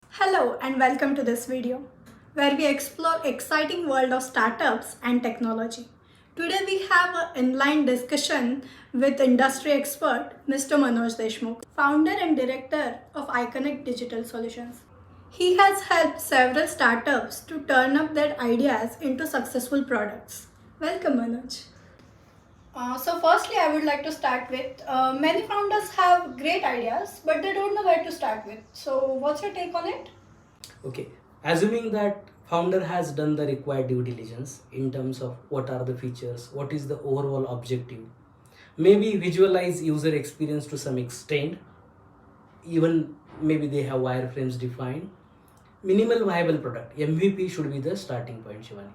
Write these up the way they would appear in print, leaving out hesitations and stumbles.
Hello and welcome to this video where we explore exciting world of startups and technology. Today we have an inline discussion with industry expert Mr. Manoj Deshmukh, founder and director of IConnect Digital Solutions. He has helped several startups to turn up their ideas into successful products. Welcome Manoj. So firstly, I would like to start with many founders have great ideas, but they don't know where to start with. So what's your take on it? Okay, assuming that founder has done the required due diligence in terms of what are the features, what is the overall objective, maybe visualize user experience to some extent, even maybe they have wireframes defined. Minimal viable product, MVP should be the starting point, Shivani.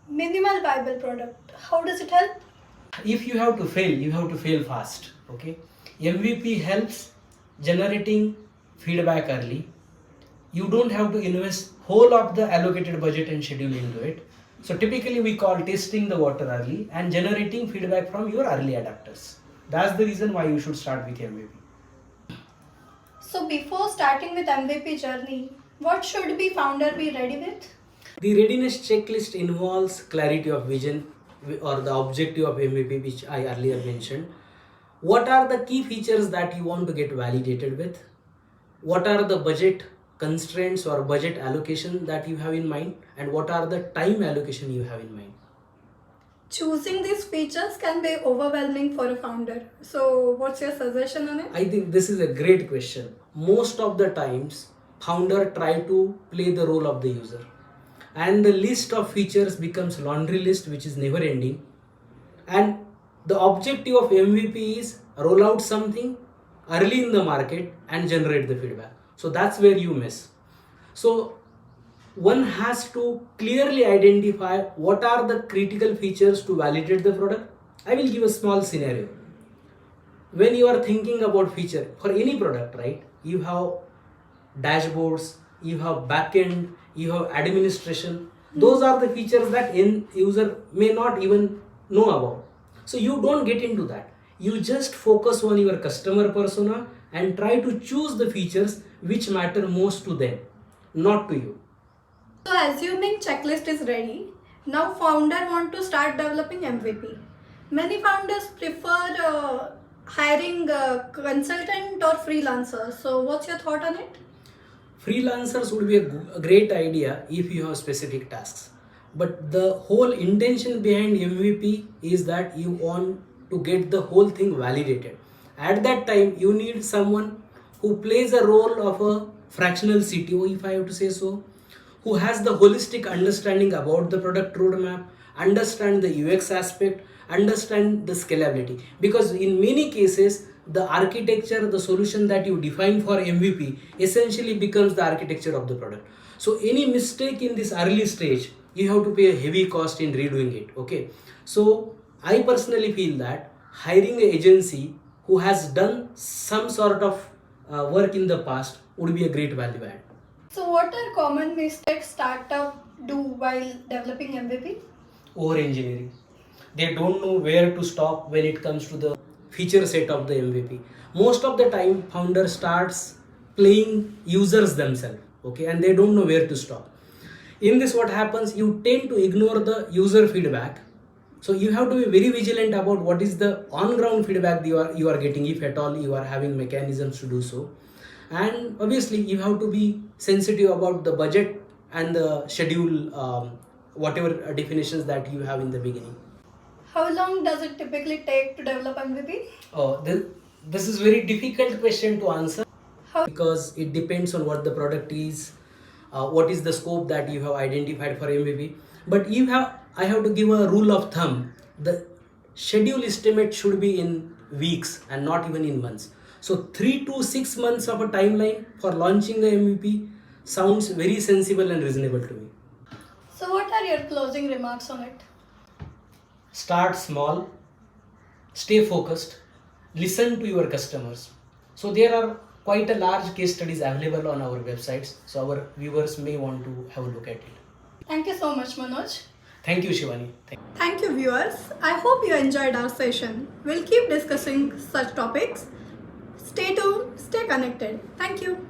Minimal viable product. How does it help? If you have to fail fast. Okay, MVP helps generating feedback early. You don't have to invest whole of the allocated budget and schedule into it. So typically we call testing the water early and generating feedback from your early adapters. That's the reason why you should start with MVP. So before starting with MVP journey, what should be founder be ready with? The readiness checklist involves clarity of vision or the objective of MVP, which I earlier mentioned. What are the key features that you want to get validated with? What are the budget constraints or budget allocation that you have in mind? And what are the time allocation you have in mind? Choosing these features can be overwhelming for a founder. So what's your suggestion on it? I think this is a great question. Most of the times, founder try to play the role of the user, and the list of features becomes laundry list, which is never ending. And the objective of MVP is roll out something early in the market and generate the feedback. So that's where you miss. So one has to clearly identify what are the critical features to validate the product. I will give a small scenario. When you are thinking about feature for any product, right, you have dashboards, you have backend, you have administration. Those are the features that end user may not even know about. So you don't get into that. You just focus on your customer persona and try to choose the features which matter most to them, not to you. So assuming checklist is ready, now founder want to start developing MVP. Many founders prefer hiring a consultant or freelancer. So what's your thought on it? Freelancers would be a great idea if you have specific tasks. But the whole intention behind MVP is that you want to get the whole thing validated. At that time, you need someone who plays a role of a fractional CTO, if I have to say so, who has the holistic understanding about the product roadmap, understand the UX aspect, understand the scalability. Because in many cases, the architecture, the solution that you define for MVP essentially becomes the architecture of the product. So any mistake in this early stage, you have to pay a heavy cost in redoing it. Okay. So I personally feel that hiring an agency who has done some sort of work in the past would be a great value add. So what are common mistakes startup do while developing MVP? Over engineering. They don't know where to stop when it comes to the feature set of the MVP. Most of the time, founder starts playing users themselves, okay, and they don't know where to stop. In this, what happens? You tend to ignore the user feedback. So you have to be very vigilant about what is the on-ground feedback you are getting, if at all you are having mechanisms to do so. And obviously, you have to be sensitive about the budget and the schedule, whatever definitions that you have in the beginning. How long does it typically take to develop MVP? Oh, this is very difficult question to answer How because it depends on what the product is, what is the scope that you have identified for MVP. But I have to give a rule of thumb. The schedule estimate should be in weeks and not even in months. So 3 to 6 months of a timeline for launching the MVP sounds very sensible and reasonable to me. So what are your closing remarks on it? Start small, stay focused, listen to your customers. So there are quite a large case studies available on our websites, so our viewers may want to have a look at it. Thank you so much, Manoj. Thank you, Shivani. Thank you, viewers. I hope you enjoyed our session. We'll keep discussing such topics. Stay tuned, stay connected. Thank you.